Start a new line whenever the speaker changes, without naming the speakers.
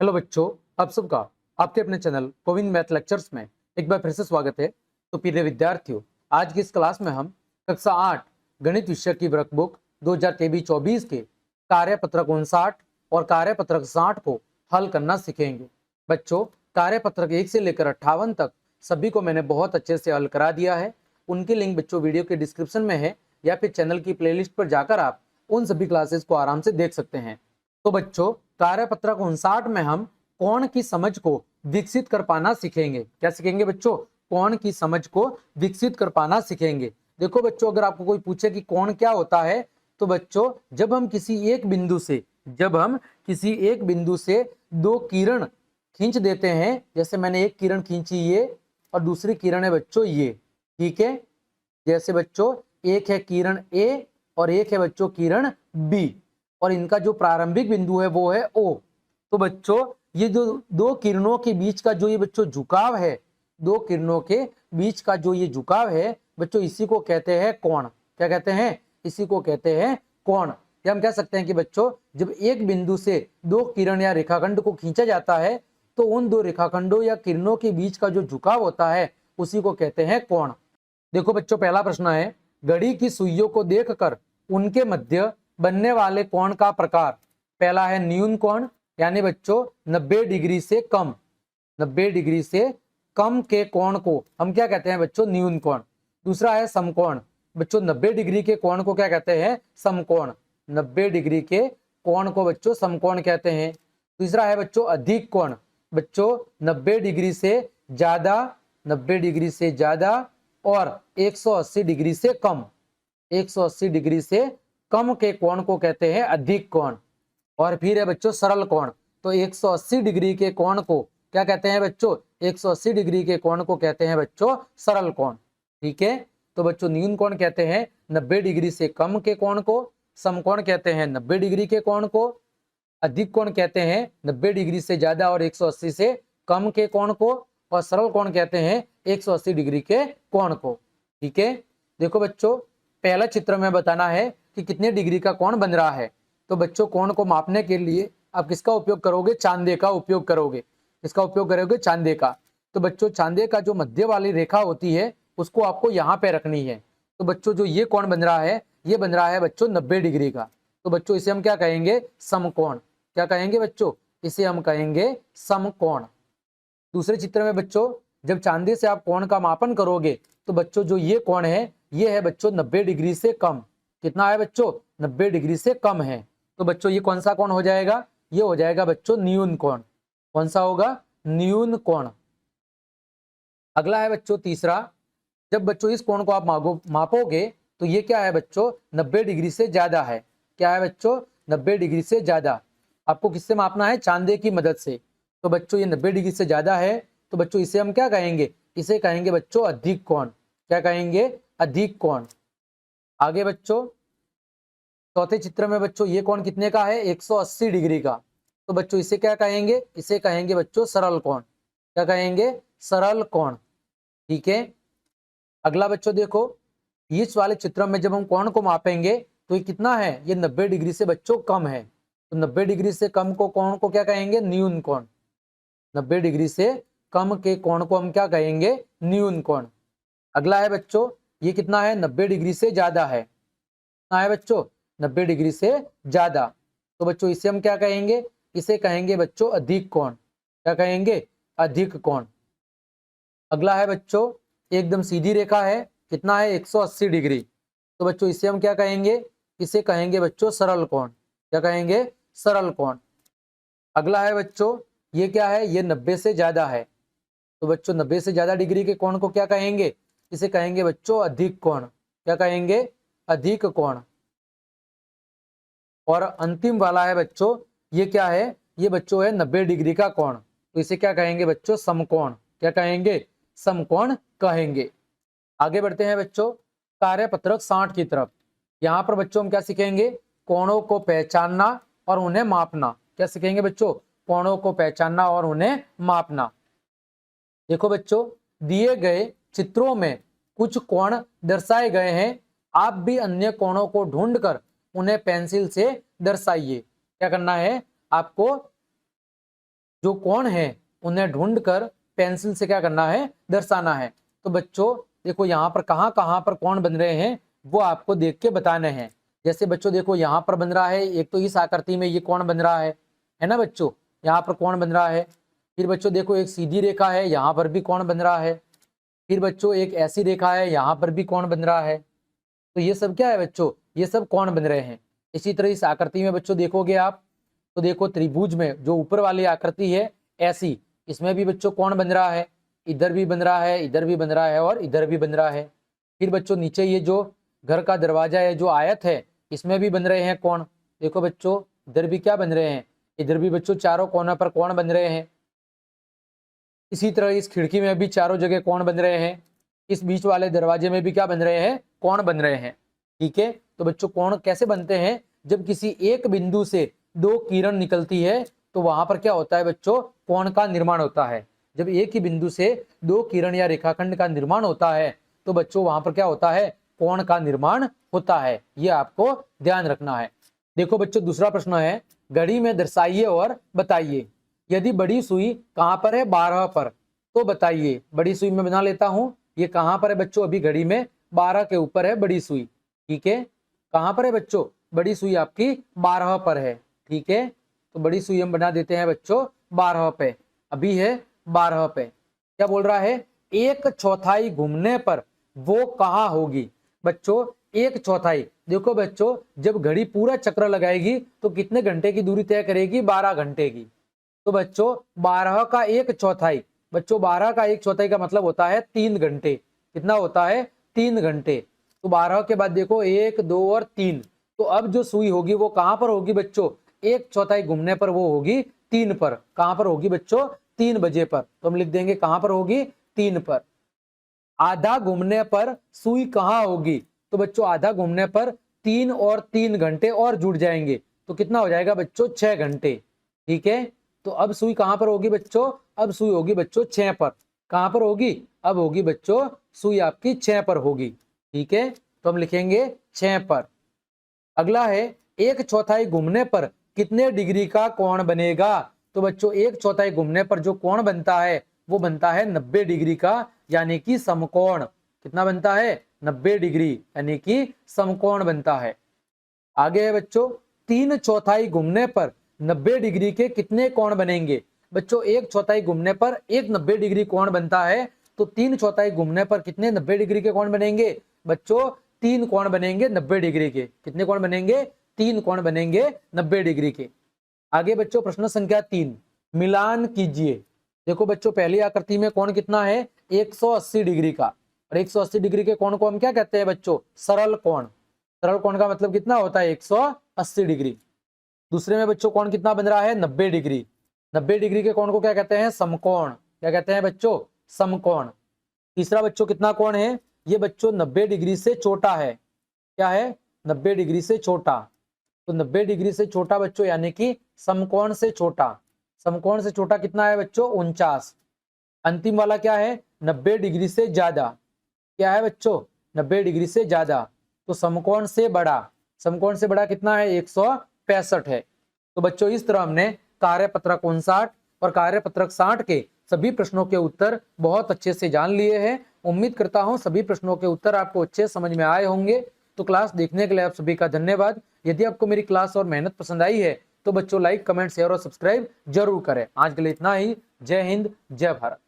Hello बच्चों, आप सबका आपके अपने चैनल गोविंद मैथ लेक्चर्स में एक बार फिर से स्वागत है। तो प्रिय विद्यार्थियों, आज की इस क्लास में हम कक्षा 8 गणित विषय की वर्कबुक 2023-24 के कार्यपत्रक 59 और कार्यपत्रक 60 को हल करना सीखेंगे। बच्चों, कार्यपत्रक 1 से लेकर 58 तक सभी को मैंने बहुत अच्छे से हल करा दिया है। उनकी लिंक बच्चों वीडियो के डिस्क्रिप्शन में है या फिर चैनल की प्लेलिस्ट पर जाकर आप उन सभी क्लासेस को आराम से देख सकते हैं। तो बच्चों, कार्यपत्रक 59 में हम कोण की समझ को विकसित कर पाना सीखेंगे। क्या सीखेंगे बच्चों? कोण की समझ को विकसित कर पाना सीखेंगे। देखो बच्चों, अगर आपको कोई पूछे कि कोण क्या होता है, तो बच्चों जब हम किसी एक बिंदु से दो किरण खींच देते हैं, जैसे मैंने एक किरण खींची ये और दूसरी किरण है बच्चों ये, ठीक है। जैसे बच्चों एक है किरण ए और एक है बच्चों किरण बी, और इनका जो प्रारंभिक बिंदु है वो है ओ। तो बच्चों ये जो दो किरणों के बीच का जो ये बच्चों झुकाव है, दो किरणों के बीच का जो ये झुकाव है बच्चों, इसी को कहते हैं कोण। क्या कहते हैं? इसी को कहते हैं कोण। या हम कह सकते हैं कि बच्चों जब एक बिंदु से दो किरण या रेखाखंड को खींचा जाता है तो उन दो रेखाखंडों या किरणों के बीच का जो झुकाव होता है उसी को कहते हैं कोण। देखो बच्चों, पहला प्रश्न है, घड़ी की सुइयों को देखकर उनके मध्य बनने वाले कोण का प्रकार। पहला है न्यून कोण, यानी बच्चों 90 डिग्री से कम। 90 डिग्री से कम के कोण को हम क्या कहते हैं बच्चों? न्यून कोण। दूसरा है समकोण। बच्चों 90 डिग्री के कोण को क्या कहते हैं? समकोण। 90 डिग्री के कोण को बच्चों समकोण कहते हैं। तीसरा है बच्चों अधिक कोण। बच्चों 90 डिग्री से ज्यादा, 90 डिग्री से ज्यादा और 180 डिग्री से कम, 180 डिग्री से कम के कोण को कहते हैं अधिक कोण। और फिर है बच्चों सरल कोण। तो 180 डिग्री के कोण को क्या कहते हैं बच्चों? 180 डिग्री के कोण को कहते हैं बच्चों सरल कोण, ठीक है। तो बच्चों न्यून कोण कहते हैं 90 डिग्री से कम के कोण को, समकोण कहते हैं 90 डिग्री के कोण को, अधिक कोण कहते हैं 90 डिग्री से ज्यादा और 180 से कम के कोण को, और सरल कोण कहते हैं 180 डिग्री के कोण को, ठीक है। देखो बच्चों, पहला चित्र में बताना है कि कितने डिग्री का कोण बन रहा है। तो बच्चों कोण को मापने के लिए आप किसका उपयोग करोगे? चांदे का उपयोग करोगे। किसका उपयोग करोगे? चांदे का। तो बच्चों चांदे का जो मध्य वाली रेखा होती है उसको आपको यहाँ पे रखनी है। तो बच्चों जो ये कोण बन रहा है, ये बन रहा है बच्चों 90 डिग्री का। तो बच्चों इसे हम क्या कहेंगे? समकोण। क्या कहेंगे बच्चों? इसे हम कहेंगे समकोण। दूसरे चित्र में बच्चों जब चांदी से आप कोण का मापन करोगे तो बच्चों जो ये कोण है, ये है बच्चों 90 डिग्री से कम। कितना है बच्चों? 90 डिग्री से कम है। तो बच्चों ये कौन सा कोण हो जाएगा? ये हो जाएगा बच्चों न्यून कोण। कौन सा होगा? न्यून कोण। अगला है बच्चों तीसरा, जब बच्चों इस कोण को आप मापोगे तो ये क्या है बच्चों? 90 डिग्री से ज्यादा है। क्या है बच्चों? 90 डिग्री से ज्यादा। आपको किससे मापना है? चांदे की मदद से। तो बच्चों ये 90 डिग्री से ज्यादा है, तो बच्चों इसे हम क्या कहेंगे? इसे कहेंगे बच्चों अधिक कोण। क्या कहेंगे? अधिक कोण। आगे बच्चों चौथे चित्र में बच्चों ये कोण कितने का है? 180 डिग्री का। तो बच्चों इसे क्या कहेंगे? इसे कहेंगे बच्चों सरल कोण। क्या कहेंगे? सरल कोण, ठीक है। अगला बच्चों देखो, इस वाले चित्र में जब हम कोण को मापेंगे तो ये कितना है? ये 90 डिग्री से बच्चों कम है। तो 90 डिग्री से कम को कोण को क्या कहेंगे? न्यून कोण। 90 डिग्री से कम के कोण को हम क्या कहेंगे? न्यून कोण। अगला है बच्चों, ये कितना है? 90 डिग्री से ज्यादा है। कितना है बच्चों? 90 डिग्री से ज्यादा। तो बच्चों इसे हम क्या कहेंगे? इसे कहेंगे बच्चों अधिक कोण। क्या कहेंगे? अधिक कोण। अगला है बच्चों, एकदम सीधी रेखा है, कितना है? 180 डिग्री। तो बच्चों इसे हम क्या कहेंगे? इसे कहेंगे बच्चों सरल कोण। क्या कहेंगे? सरल कोण। अगला है बच्चों, ये क्या है? ये 90 से ज्यादा है। तो बच्चों 90 से ज्यादा डिग्री के कोण को क्या कहेंगे? इसे कहेंगे बच्चों अधिक कोण। क्या कहेंगे? अधिक कोण। और अंतिम वाला है बच्चों, ये क्या है? ये बच्चों है 90 डिग्री का कोण। तो इसे क्या कहेंगे बच्चों? समकोण। क्या कहेंगे? समकोण कहेंगे। आगे बढ़ते हैं बच्चों कार्यपत्रक 60 की तरफ। यहाँ पर बच्चों हम क्या सीखेंगे? कोणों को पहचानना और उन्हें मापना। क्या सीखेंगे बच्चों? कोणों को पहचानना और उन्हें मापना। देखो बच्चों, दिए गए चित्रों में कुछ कोण दर्शाए गए हैं। आप भी अन्य कोणों को ढूंढकर उन्हें पेंसिल से दर्शाइए। क्या करना है आपको? जो कोण है उन्हें ढूंढकर पेंसिल से क्या करना है, दर्शाना है। तो बच्चों देखो यहाँ पर कहाँ पर कोण बन रहे हैं वो आपको देख के बताने हैं। जैसे बच्चों देखो यहाँ पर बन रहा है, एक तो इस आकृति में ये कोण बन रहा है ना बच्चों, यहाँ पर कोण बन रहा है। फिर बच्चों देखो एक सीधी रेखा है, यहाँ पर भी कोण बन रहा है। फिर बच्चों एक ऐसी रेखा है, यहाँ पर भी कोण बन रहा है। तो ये सब क्या है बच्चों, ये सब कोण बन रहे हैं। इसी तरह इस आकृति में बच्चों देखोगे आप तो देखो त्रिभुज में जो ऊपर वाली आकृति है ऐसी, इसमें भी बच्चों कोण बन रहा है, इधर भी बन रहा है, इधर भी बन रहा है और इधर भी बन रहा है। फिर बच्चों नीचे ये जो घर का दरवाजा है, जो आयत है, इसमें भी बन रहे हैं कोण। देखो बच्चों इधर भी क्या बन रहे हैं, इधर भी बच्चों चारों कोनों पर कोण बन रहे हैं। इसी तरह इस खिड़की में भी चारों जगह कोण बन रहे हैं। इस बीच वाले दरवाजे में भी क्या बन रहे हैं, कोण बन रहे हैं। ठीक है, तो बच्चों कोण कैसे बनते हैं, जब किसी एक बिंदु से दो किरण निकलती है तो वहां पर क्या होता है बच्चों, कोण का निर्माण होता है। जब एक ही बिंदु से दो किरण या रेखाखंड का निर्माण होता है तो बच्चों वहां पर क्या होता है, कोण का निर्माण होता है। ये आपको ध्यान रखना है। देखो बच्चों दूसरा प्रश्न है, घड़ी में दर्शाइए और बताइए। यदि बड़ी सुई कहां पर है, 12 पर, तो बताइए। बड़ी सुई में बना लेता हूं, ये कहां पर है बच्चों, अभी घड़ी में 12 के ऊपर है बड़ी सुई। ठीक है, कहां पर है बच्चों, बड़ी सुई आपकी 12 पर है। ठीक है, तो बड़ी सुई हम बना देते हैं बच्चों 12 पे, अभी है 12 पे। क्या बोल रहा है, 1/4 घूमने पर वो कहाँ होगी। बच्चों 1/4, देखो बच्चों जब घड़ी पूरा चक्र लगाएगी तो कितने घंटे की दूरी तय करेगी, 12 घंटे की। तो बच्चों 12 का 1/4, बच्चों 12 का 1/4 का मतलब होता है 3 घंटे। कितना होता है, 3 घंटे। तो 12 के बाद देखो 1, 2 और 3, तो अब जो सुई होगी वो कहां पर होगी बच्चों, 1/4 घूमने पर वो होगी 3 पर। कहां पर होगी बच्चों, 3 बजे पर। तो हम लिख देंगे कहां पर होगी, 3 पर। आधा घूमने पर सुई कहां होगी, तो बच्चों आधा घूमने पर 3 और 3 घंटे और जुड़ जाएंगे, तो कितना हो जाएगा बच्चों, 6 घंटे। ठीक है, तो अब सुई कहां पर होगी बच्चों, अब सुई होगी बच्चों 6 पर। कहां पर होगी, अब होगी बच्चों सुई आपकी 6 पर होगी। ठीक है, तो हम लिखेंगे 6 पर। अगला है, 1/4 घूमने पर कितने डिग्री का कोण बनेगा। तो बच्चों 1/4 घूमने पर जो कोण बनता है वो बनता है 90 डिग्री का, यानी कि समकोण। कितना बनता है, 90 डिग्री, यानी कि समकोण बनता है। आगे है बच्चों, 3/4 घूमने पर 90 डिग्री के कितने कोण बनेंगे। बच्चों 1/4 घूमने पर एक 90 डिग्री कोण बनता है, तो 3/4 घूमने पर कितने 90 डिग्री के कोण बनेंगे बच्चों, 3 कोण बनेंगे 90 डिग्री के। कितने कोण बनेंगे, 3 कोण बनेंगे 90 डिग्री के। आगे बच्चों प्रश्न संख्या 3, मिलान कीजिए। देखो बच्चों पहली आकृति में कोण कितना है, 180 डिग्री का, और 180 डिग्री के कोण को हम क्या कहते हैं बच्चों, सरल कोण। सरल कोण का मतलब कितना होता है, 180 डिग्री। दूसरे में बच्चों कोण कितना बन रहा है, 90 डिग्री। 90 डिग्री के कोण को क्या कहते हैं, समकोण। क्या कहते हैं बच्चों, समकोण। तीसरा बच्चों कितना कोण है, ये बच्चों 90 डिग्री से छोटा है। क्या है, 90 डिग्री से छोटा। तो 90 डिग्री से छोटा बच्चों यानी कि समकोण से छोटा। समकोण से छोटा कितना है बच्चों, 49। अंतिम वाला क्या है, 90 डिग्री से ज्यादा। क्या है बच्चों, 90 डिग्री से ज्यादा। तो समकोण से बड़ा, समकोण से बड़ा कितना है, 165 है। तो बच्चों इस तरह हमने कार्यपत्रक 59 और कार्यपत्रक 60 के सभी प्रश्नों के उत्तर बहुत अच्छे से जान लिए हैं। उम्मीद करता हूं सभी प्रश्नों के उत्तर आपको अच्छे समझ में आए होंगे। तो क्लास देखने के लिए आप सभी का धन्यवाद। यदि आपको मेरी क्लास और मेहनत पसंद आई है तो बच्चों लाइक, कमेंट, शेयर और सब्सक्राइब जरूर करें। आज के लिए इतना ही। जय हिंद, जय भारत।